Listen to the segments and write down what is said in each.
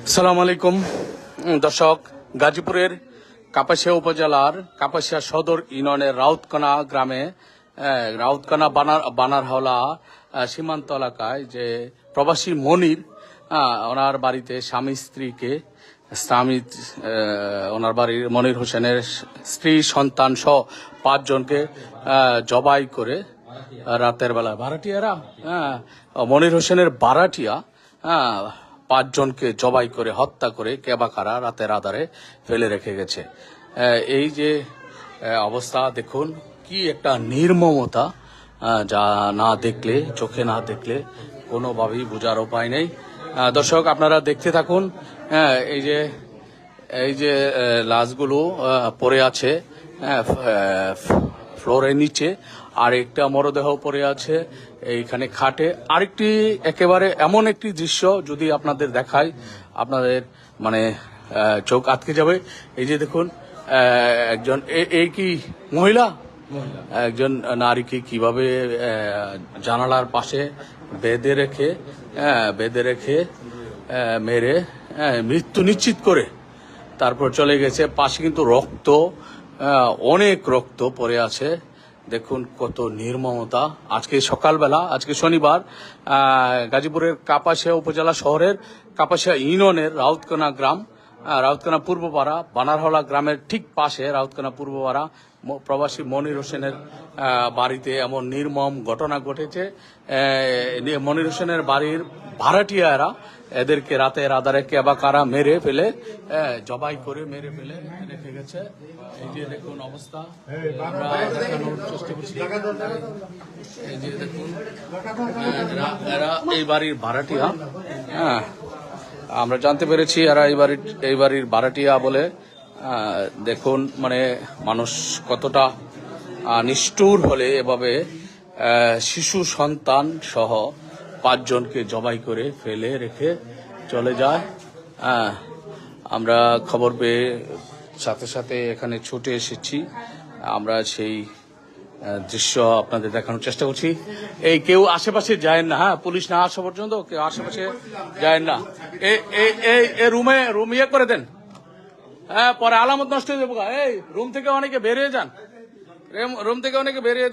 আসসালামু আলাইকুম দর্শক, গাজীপুরের কাপাসিয়া উপজেলার কাপাসিয়া সদর ইউনিয়নের রাউতকানা গ্রামে রাউতকানা বানারহাওলা সীমান্ত এলাকায় যে প্রবাসী মনির ওনার বাড়িতে ওনার বাড়ির মনির হোসেনের স্ত্রী সন্তান সহ 5 জনকে জবাই করে রাতের বেলা ভাড়াটিয়ারা মনির হোসেনের ভাড়াটিয়া 5 জনকে জবাই করে হত্যা করে কেবাকারা রাতের আধারে ফেলে রেখে গেছে। এই যে অবস্থা দেখুন, কি একটা নির্মমতা, যা না দেখলে, চোখে না দেখলে কোনোভাবেই বোঝার উপায় নেই। দর্শক, আপনারা দেখতে থাকুন। এই যে লাশগুলো পড়ে আছে ফ্লোরের নিচে, আর একটা মরদেহ পড়ে আছে এইখানে খাটে। আরেকটি একেবারে এমন একটি দৃশ্য যদি আপনাদের দেখাই, আপনাদের মানে চোখ আটকে যাবে। এই যে দেখুন, একজন এই কি মহিলা, একজন নারীকে কিভাবে জানালার পাশে বেঁধে রেখে মেরে মৃত্যু নিশ্চিত করে তারপর চলে গেছে। পাশে কিন্তু অনেক রক্ত পড়ে আছে। দেখুন কত নির্মমতা। আজকে সকালবেলা, আজকে শনিবার, গাজীপুরের কাপাসিয়া উপজেলা শহরের কাপাসিয়া ইউনিয়নের রাউতকানা পূর্বপাড়া বানারহাওলা গ্রামের ঠিক পাশে রাউতকানা পূর্বপাড়া প্রবাসী মনির হোসেনের বাড়িতে এমন নির্মম ঘটনা ঘটেছে। মনির হোসেনের বাড়ির ভাড়াটিয়ারা এদেরকে রাতের আধারে কেবাকারা মেরে ফেলে জবাই করে মেরে ফেলে রেখে গেছে। এই যে দেখুন অবস্থা, আমরা দেখানোর চেষ্টা করছি। এই যে দেখুন, এরা এই বাড়ির ভাড়াটিয়া। আমরা জানতে পেরেছি এরা এই বাড়ির ভাড়াটিয়া বলে। দেখুন মানে মানুষ কতটা নিষ্ঠুর হলে এভাবে শিশু সন্তান সহ 5 জনকে জবাই করে ফেলে রেখে চলে যায়। আমরা খবর পেয়ে সাথে সাথে এখানে ছুটে এসেছি। আমরা সেই দৃশ্য আপনাদের দেখানোর চেষ্টা করছি। এই কেউ আশেপাশে যায় না, পুলিশ না আসা পর্যন্ত কেউ আশেপাশে যায় না। এই রুম ইয়ে করে দেন, পরে আলামত নষ্ট হয়ে যাবো। এই রুম থেকে অনেকে বেরিয়ে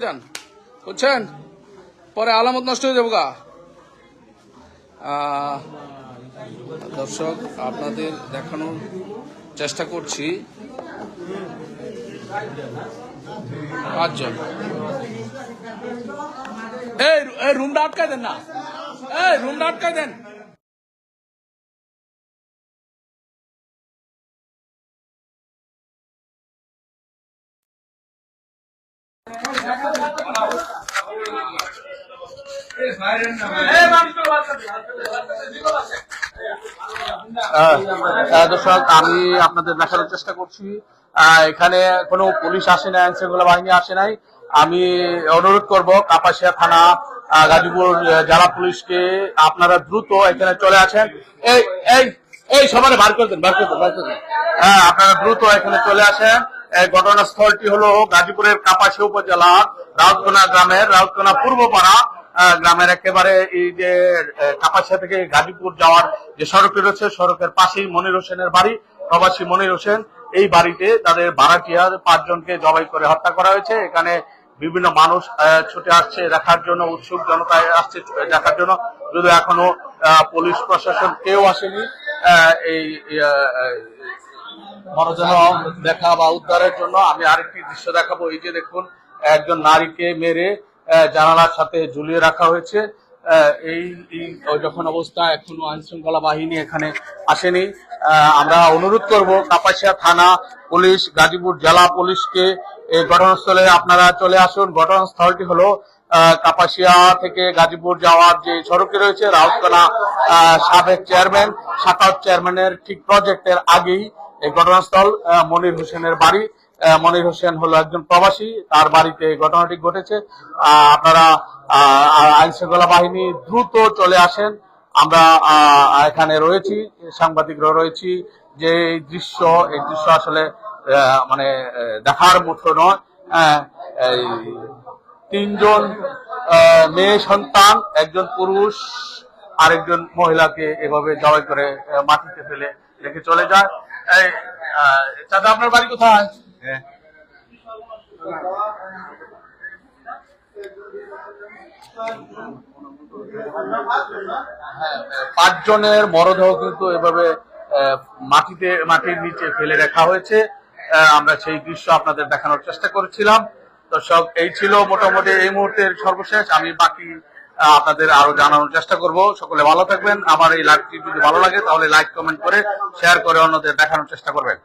যান, বুঝছেন, পরে আলামত নষ্ট হয়ে যাবো। দর্শক, আপনাদের দেখানোর চেষ্টা করছি। 5 জন। এই রুমটা আটকায় দেন না, রুমটা আটকায় দেন। দর্শক, আমি আপনাদের দেখানোর চেষ্টা করছি। এখানে কোনো পুলিশ আসে নাই, আইন শৃঙ্খলা বাহিনী আসে নাই। আমি অনুরোধ করব কাপাসিয়া থানা, গাজীপুর জেলা পুলিশকে, আপনারা দ্রুত এখানে চলে আসেন। এই সবাই বার করে দেন। আপনারা দ্রুত এখানে চলে আসেন। ঘটনাস্থলটি হলো গাজীপুরের কাপাসিয়া উপজেলার রাউতকানা পূর্বপাড়া গ্রামের একেবারে এই যে কাপাসিয়া থেকে গাজীপুর যাওয়ার যে সড়কটি রয়েছে, সড়কের পাশেই মনির হোসেনের বাড়ি। প্রবাসী মনির হোসেন এই বাড়িতে তাদের ভাড়াটিয়া 5 জনকে জবাই করে হত্যা করা হয়েছে। এখানে বিভিন্ন মানুষ ছুটে আসছে দেখার জন্য, উৎসুক জনতা আসছে দেখার জন্য, যদিও এখনো পুলিশ প্রশাসন কেউ আসেনি এই মরদেহ দেখা বা উদ্ধারের জন্য। আমি আরেকটি দৃশ্য দেখাবো। এই যে দেখুন, একজন নারীকে মেরে জানালার সাথে ঝুলিয়ে রাখা হয়েছে। এই যখন অবস্থা, এখনো আইন শৃঙ্খলা বাহিনী এখানে আসেনি। আমরা অনুরোধ করব কাপাসিয়া থানা পুলিশ, গাজীপুর জেলা পুলিশকে এই ঘটনাস্থলে আপনারা চলে আসুন। ঘটনাস্থলটি হলো কাপাসিয়া থেকে গাজীপুর যাওয়ার যে সড়কটি রয়েছে, রাউতকানা সাবেক চেয়ারম্যান সাকাউত চেয়ারম্যানের ঠিক প্রজেক্টের আগেই এই ঘটনাস্থল। মনির হোসেনের বাড়ি। মনির হোসেন হলো একজন প্রবাসী, তার বাড়িতে ঘটনাটি ঘটেছে। আপনারা আইন শৃঙ্খলা বাহিনী দ্রুত চলে আসেন। আমরা এখানে রয়েছি, সাংবাদিকরা রয়েছি। যে এই দৃশ্য আসলে মানে দেখার মতো নয়। 3 জন মেয়ে সন্তান, একজন পুরুষ, আরেকজন মহিলাকে এভাবে জবাই করে মাটিতে ফেলে রেখে চলে যায়। এই চাচা, আপনার বাড়ি কোথায়? হ্যাঁ, 5 জনের মরদেহ কিন্তু এভাবে মাটির নিচে ফেলে রাখা হয়েছে। আমরা সেই দৃশ্য আপনাদের দেখানোর চেষ্টা করেছিলাম। দর্শক, এই ছিল মোটামুটি এই মুহূর্তের সর্বশেষ। আমি বাকি আপনাদের আরো জানানোর চেষ্টা করব। সকলে ভালো থাকবেন। আমার এই লাইভটি যদি ভালো লাগে তাহলে লাইক, কমেন্ট করে শেয়ার করে অন্যদের দেখানোর চেষ্টা করবেন।